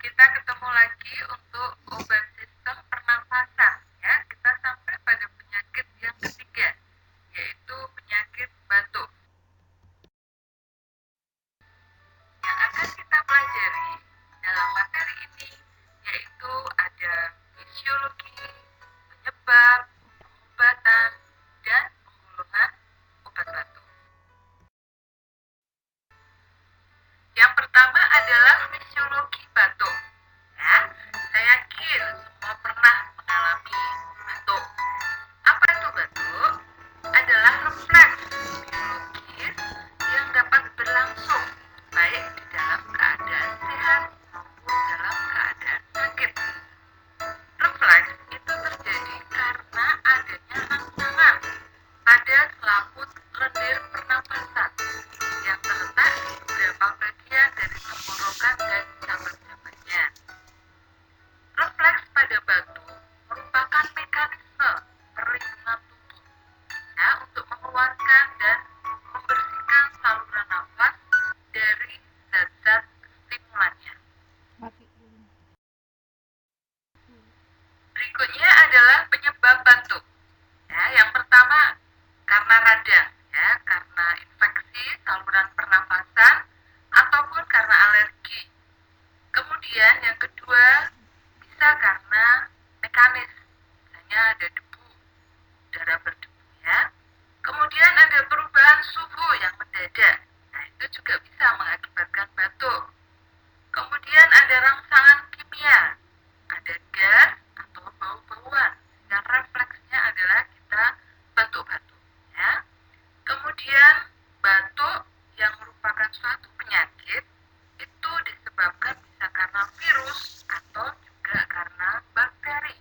kita ketemu lagi untuk obat sistem pernafasan ya. Kita sampai pada penyakit yang ketiga, yaitu penyakit batuk. Yang akan kita pelajari dalam materi ini yaitu ada fisiologi, penyebab, pengobatan, dan penggolongan obat batuk. Yang pertama adalah fisiologi batuk. Ya, saya yakin semua pernah mengalami batuk. Apa itu batuk? Adalah refleks biologis yang dapat berlangsung baik di dalam keadaan sehat maupun dalam keadaan sakit. Refleks itu terjadi karena adanya rangsangan pada selaput lendir pernapasan yang terletak di beberapa bagian dari tenggorokan dan sahabat-sahabatnya. Refleks pada batuk merupakan mekanisme perlindungan tubuh untuk mengeluarkan dan membersihkan saluran nafas dari zat-zat stimulannya. Berikutnya adalah penyebab batuk. Yang pertama karena radang, karena infeksi saluran pernafasan ataupun karena alergi. Kemudian yang kedua bisa karena mekanis, misalnya ada debu, udara berdebu Kemudian ada perubahan suhu yang mendadak. Itu juga bisa mengakibatkan batuk. Kemudian ada rangsangan kimia, ada gas atau bau-bauan. Yang refleksnya adalah kita batuk-batuk. Kemudian batuk yang merupakan suatu penyakit itu disebabkan bisa karena virus atau juga karena bakteri.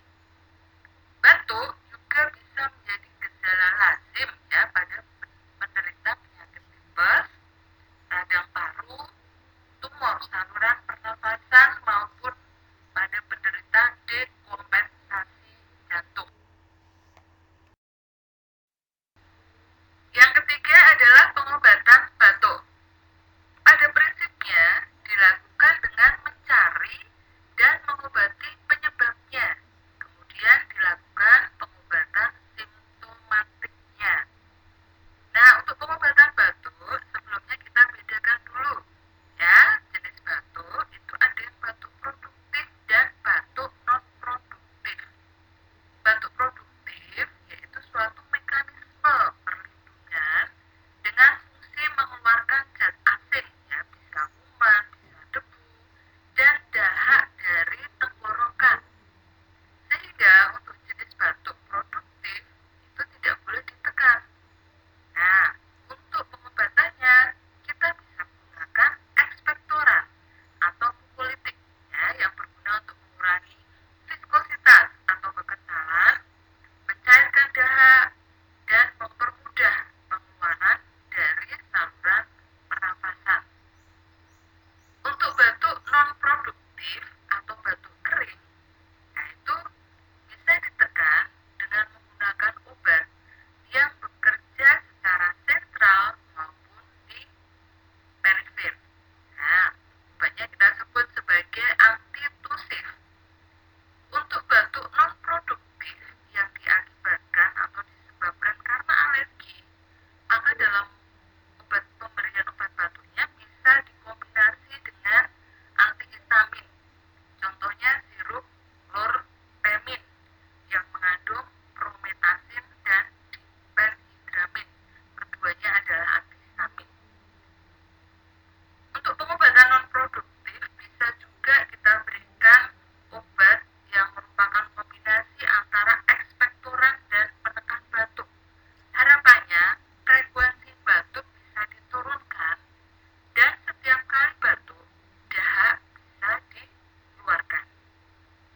Batuk juga bisa menjadi gejala lazim pada penderita penyakit tipes, radang paru, tumor saluran pernafasan maupun pada penderita dekompensasi jantung. Yang ketiga adalah pengobatan batuk. Pada prinsipnya dilakukan dengan mencari dan mengobati penyebabnya. Kemudian dilakukan pengobatan simptomatiknya. Nah, untuk pengobatan batuk sebelumnya kita bedakan dulu jenis batuk itu ada yang batuk produktif dan batuk non produktif. Batuk produktif yaitu suatu mekanisme perlindungan dengan fungsi mengeluarkan zat asing bisa kuman, bisa debu, dan dahak dari tenggorokan. Sehingga untuk jenis batuk produktif itu tidak boleh ditekan. Nah, untuk pengobatannya kita bisa menggunakan ekspektoran atau mukolytik yang berguna untuk mengurangi viskositas atau kekentalan, mencairkan dahak, dan mempermudah pengeluaran dari saluran pernafasan. Untuk batuk non-produktif atau batuk kering, itu bisa ditekan dengan menggunakan obat yang bekerja secara sentral maupun di perifer. Obatnya kita sebut sebagai antitusif. Untuk batuk non-produktif yang diakibatkan atau disebabkan karena alergi, maka dalam pemberian obat batuknya bisa dikombinasi dengan antihistamin. Contohnya sirup lorpemin yang mengandung prometasin dan diphenhydramin. Keduanya adalah antihistamin. Untuk pengobatan non-produktif bisa juga kita berikan obat yang merupakan kombinasi antara ekspektoran dan penekan batuk. Harapannya frekuensi batuk bisa diturunkan dan setiap kali batuk dahak bisa dikeluarkan.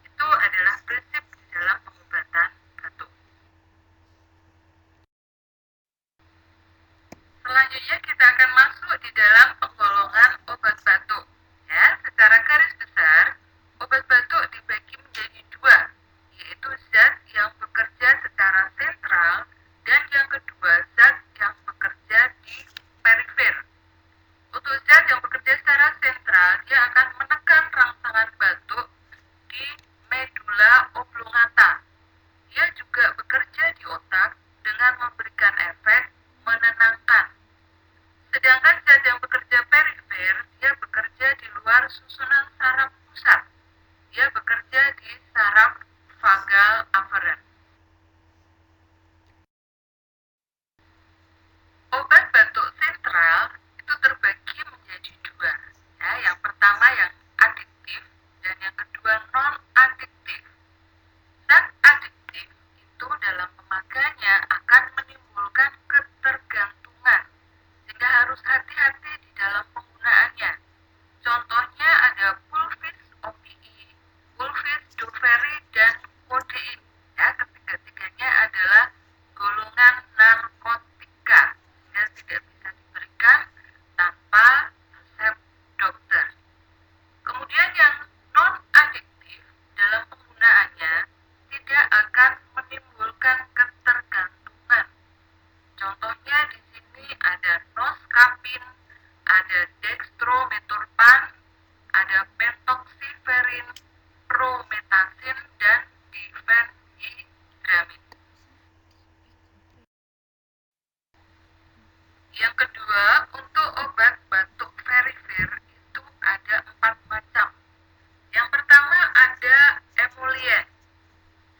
Itu adalah prinsip di dalam pengobatan batuk. Selanjutnya kita akan masuk di dalam penggolongan obat batuk. Secara garis besar, obat batuk dibagi menjadi dua, yaitu zat yang bekerja secara sentral dan yang kedua zat yang bekerja di perifer. Untuk zat yang bekerja secara sentral, dia akan menekan rangsangan rangsangan batuk di medula oblongata. Dia juga bekerja di otak dengan memberikan efek menenangkan. Sedangkan zat yang bekerja perifer, dia bekerja di luar susunan saraf pusat. Dia bekerja di saraf vagal aferen. Obat batuk sentral itu terbagi menjadi dua. Ya, yang pertama yang adiktif dan yang kedua non-adiktif. Zat adiktif itu dalam pemakaiannya akan menimbulkan ketergantungan, sehingga harus hati-hati di dalam penggunaannya. Contohnya ada pulvis opii, pulvis doveri, dan kodein. Ya, ketiga-tiganya adalah golongan narkotika, sehingga tidak bisa diberikan tanpa resep dokter. Kemudian yang non-adiktif dalam penggunaannya tidak akan menimbulkan ketergantungan. Contohnya di sini ada noscapin, ada dextrometorphan, ada pentoxiferin, promethazine, dan difenhydramine. Yang kedua, untuk obat batuk perifer itu ada 4 macam. Yang pertama ada emollient.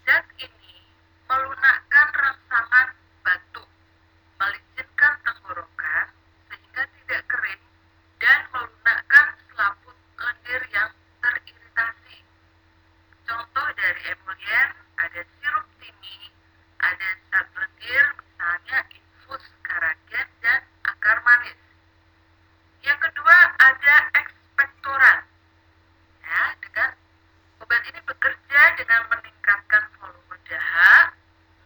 Zat ini melunakkan rangsangan batuk, melicinkan tenggorokan sehingga tidak kering, dan melunakkan selaput lendir yang teriritasi. Contoh dari emollient ada sirup timi, ada zat lendir misalnya infus karagen dan akar manis. Yang kedua ada ekspektoran. Ya, dengan obat ini bekerja dengan meningkatkan volume dahak,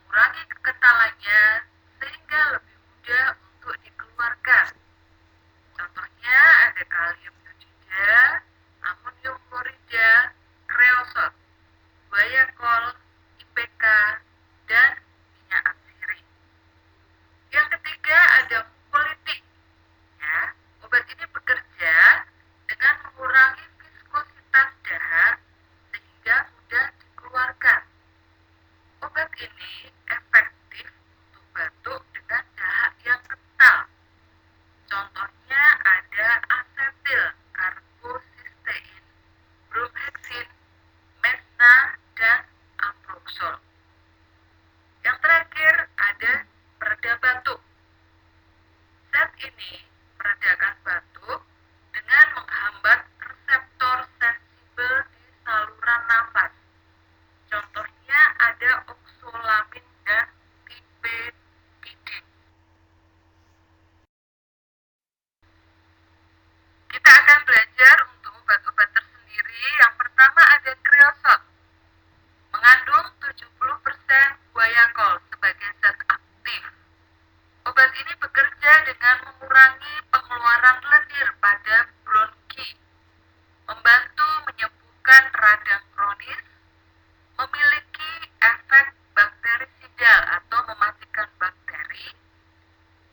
mengurangi kekentalannya sehingga lebih mudah untuk dikeluarkan. Contohnya ada kalium iodida, amonium klorida, kreosot, guaiacol, IPK, dan minyak atsiri. Yang ketiga ada mucolytic. Ya, obat ini bekerja dengan mengurangi viskositas dahak sehingga mudah dikeluarkan. Obat ini efektif untuk batuk dengan dahak yang kental. Contohnya ada asetil karbocysteine, bromhexin, mesna, dan amproxol. Yang terakhir ada pereda batuk. Zat ini meredakan batuk dengan menghambat reseptor sensibel di saluran nafas. Contohnya ada oxolamin dan pipepidin. Kita akan belajar untuk obat-obat tersendiri. Yang pertama ada kreosot. Mengandung 70% guaiacol sebagai zat aktif. Obat ini bekerja dengan mengurangi pengeluaran lendir pada bronki, membantu menyembuhkan radang kronis, memiliki efek bakterisidal atau mematikan bakteri,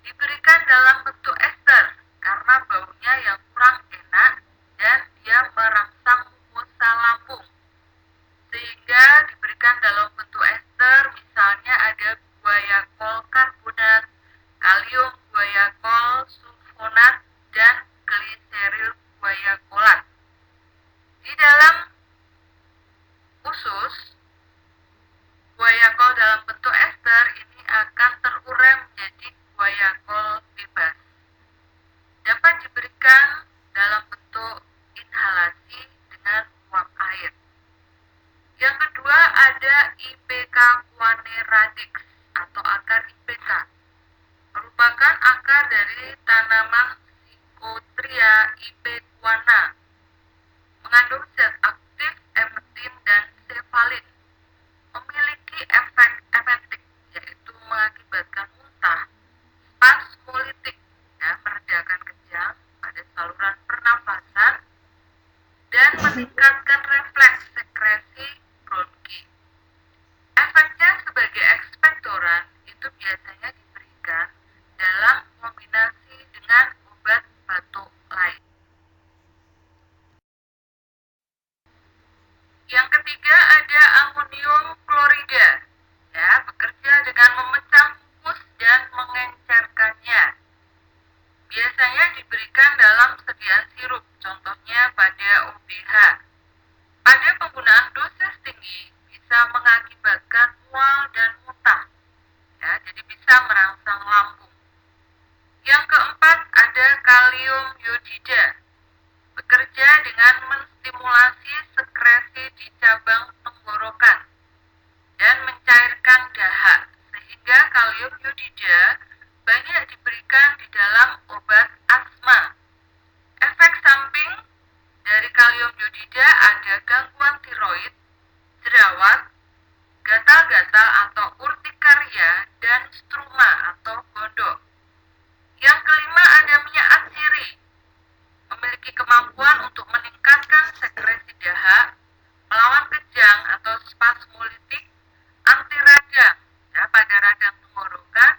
diberikan dalam bentuk ester karena baunya yang kurang enak dan dia merangsang mucosa lambung. Sehingga diberikan dalam bentuk ester, misalnya ada guaiacol karbonat, kalium guaiacol sulfonat, dan gliseril guaiacolat. Di dalam usus, guaiacol dalam bentuk ester ini akan terurai menjadi guaiacol bebas. Dapat diberikan dalam bentuk inhalasi dengan uap air. Yang kedua ada IPK Guane radix atau akar IPK. Merupakan akar dari tanaman Psychotria ipecacuana. Mengandung zat aktif emetin dan cefalin. Memiliki efek emetik, yaitu mengakibatkan muntah, spasmolitik, ya, meredakan kejang pada saluran pernafasan, dan meningkatkan refleks sekresi bronki. Efeknya sebagai ekspektoran itu biasanya diberikan dalam kombinasi dengan obat batuk lain. ketiga ada amonium klorida, ya, bekerja dengan memecah mukus dan mengencerkannya. Biasanya diberikan dalam sediaan sirup, contohnya pada OBH. Pada penggunaan dosis tinggi bisa mengakibatkan mual dan muntah, ya, jadi bisa merangsang lambung. Yang keempat ada kalium iodida, bekerja dengan menstimulasi sekresi di cabang tenggorokan dan mencairkan dahak, sehingga kalium iodida banyak diberikan di dalam obat asma. Efek samping dari kalium iodida ada gangguan tiroid, jerawat, gatal-gatal atau urtikaria, dan struma atau gondok. Yang kelima ada minyak atsiri, memiliki kemampuan untuk meningkatkan sekresi dahak, melawan kejang atau spasmolitik, anti radang, ya, pada radang tenggorokan,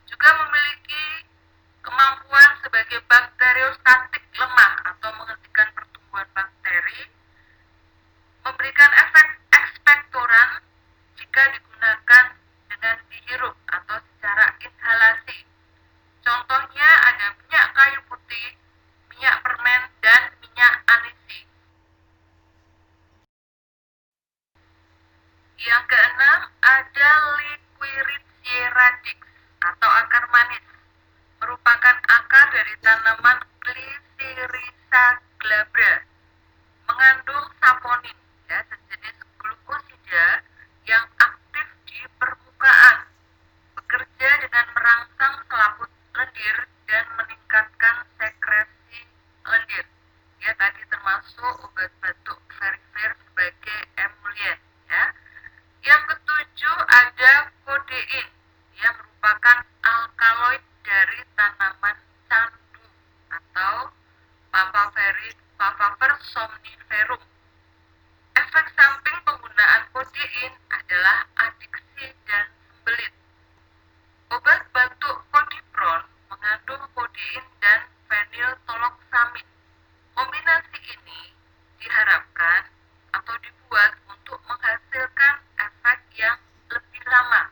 juga memiliki kemampuan sebagai bakteriostatik lemah atau menghentikan pertumbuhan bakteri, memberikan efek ekspektoran jika digunakan dengan dihirup atau secara inhalasi. Contohnya ada minyak kayu putih, minyak permen, dan minyak anisi. Yang keenam ada Liquiricia radix atau akar manis, merupakan akar dari tanaman Glycyrrhiza glabra, mengandung saponin, ya, sejenis glukosida yang aktif di permukaan, bekerja dengan merangsang selaput lendir dan meningkatkan sekresi lendir. Ya, tadi termasuk obat batuk Verivir sebagai emollient, ya. Yang ketujuh ada kodein, yang merupakan alkaloid dari tanaman candu atau Papaver somniferum. Efek samping penggunaan kodein adalah adiksi dan sembelit. Obat batuk Kodipron mengandung kodein dan feniltoloksamin. Kombinasi ini diharapkan atau dibuat untuk menghasilkan efek yang lebih lama.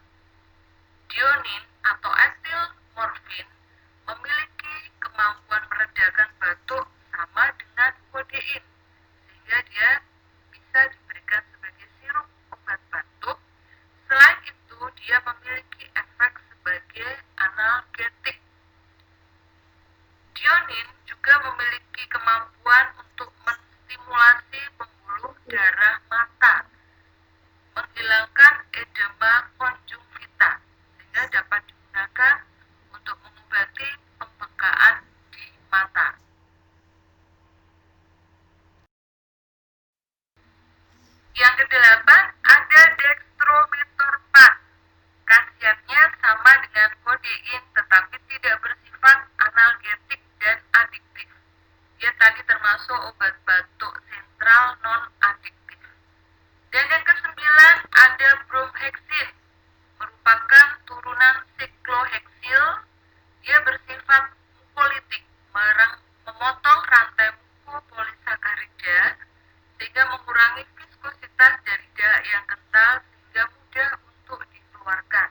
Dionin atau etil morfin memiliki kemampuan meredakan batuk sama dengan kodein, sehingga dia bisa diberikan sebagai sirup obat batuk. Selain itu, dia memiliki efek sebagai analgetik. Dionin juga memiliki kemampuan untuk menstimulasi pembuluh darah mata, menghilangkan edema konjungtiva, sehingga dapat digunakan untuk mengobati pembekaan di mata. Yang kedelapan ada dextromethorphan. Khasiatnya sama dengan kodein tetapi tidak bersifat analgetik dan adiktif. Dia tadi termasuk obat batuk sentral non-adiktif. Dan yang kesembilan ada bromhexin, merupakan turunan sikloheksil. Dia bersifat mukolitik, memotong rantai mukopolisakarida sehingga mengurangi viskositas dari dahak yang kental sehingga mudah untuk dikeluarkan.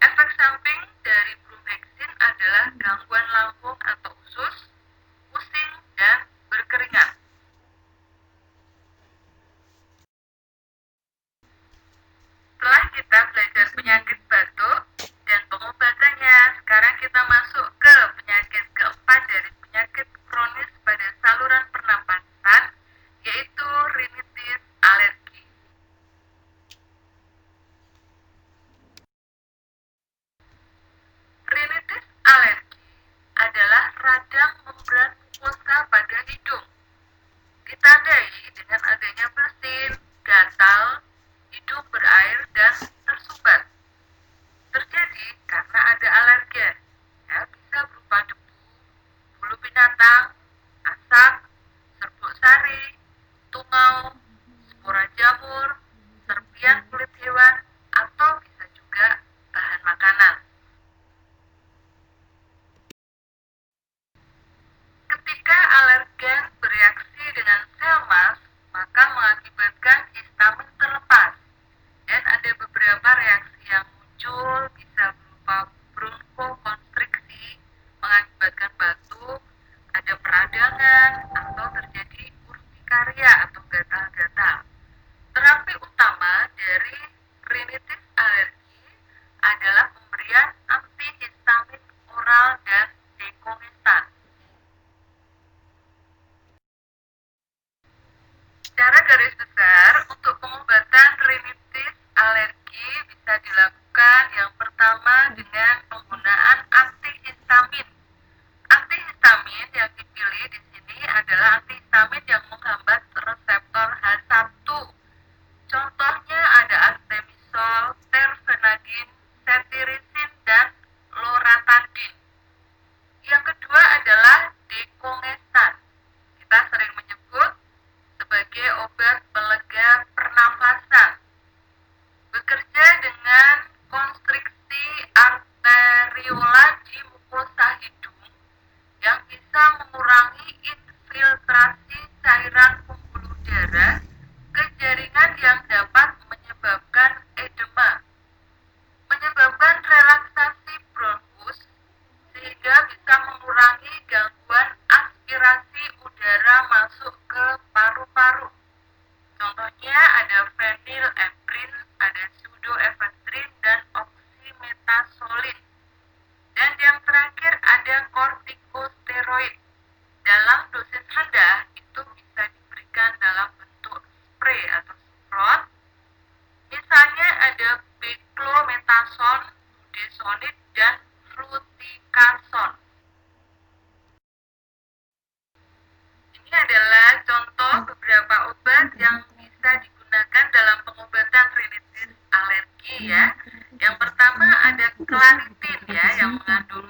Efek samping dari bromhexin adalah gangguan lambung atau usus, pusing, dan berkeringat. Setelah kita belajar penyakit batuk dan pengobatannya, sekarang kita masuk ke penyakit keempat dari penyakit kronis pada saluran pernapasan, yaitu rinitis alergi. Rinitis alergi adalah radang membran mukosa pada hidung, ditandai dengan adanya bersin, gatal, hidung berair, dan tersumbat. Terjadi karena ada alergen, ya, bisa berupa debu, bulu binatang, asap, serbuk sari, tungau, spora jamur, serpian kulit hewan, atau bisa juga bahan makanan. Ketika alergen bereaksi dengan sel mas, maka mengakibatkan tangan, atau terjadi urtikaria atau gatal-gatal. Terapi utama dari rinitis alergi adalah pemberian antihistamin oral dan dekongestan. Secara garis besar, untuk pengobatan rinitis alergi bisa dilakukan yang pertama dengan penggunaan antihistamin. Antihistamin yang dipilih di sini adalah antihistamin yang menghambat reseptor H1. Contohnya ada artemisol, terfenadin, cetirizine, dan loratadin. Yang kedua adalah dekongestan. Kita sering menyebut sebagai obat pelega pernafasan. Bekerja dengan konstriksi arteriola di mukosa hidung yang bisa mengurangi infiltrasi cairan pembuluh darah ke jaringan yang dapat menyebabkan edema, menyebabkan relaksasi bronkus sehingga bisa mengurangi gangguan aspirasi udara masuk ke paru-paru. Contohnya ada fenileprin, ada pseudoephedrine, dan oxymetazoline. Dan yang terakhir ada kortikosteroid. Dalam dosis rendah itu bisa diberikan dalam bentuk spray atau semprot. Misalnya ada beclometasone, budesonide, dan fluticasone. Ini adalah contoh beberapa obat yang bisa digunakan dalam pengobatan rinitis alergi ya. Yang pertama ada Claritin ya, yang mengandung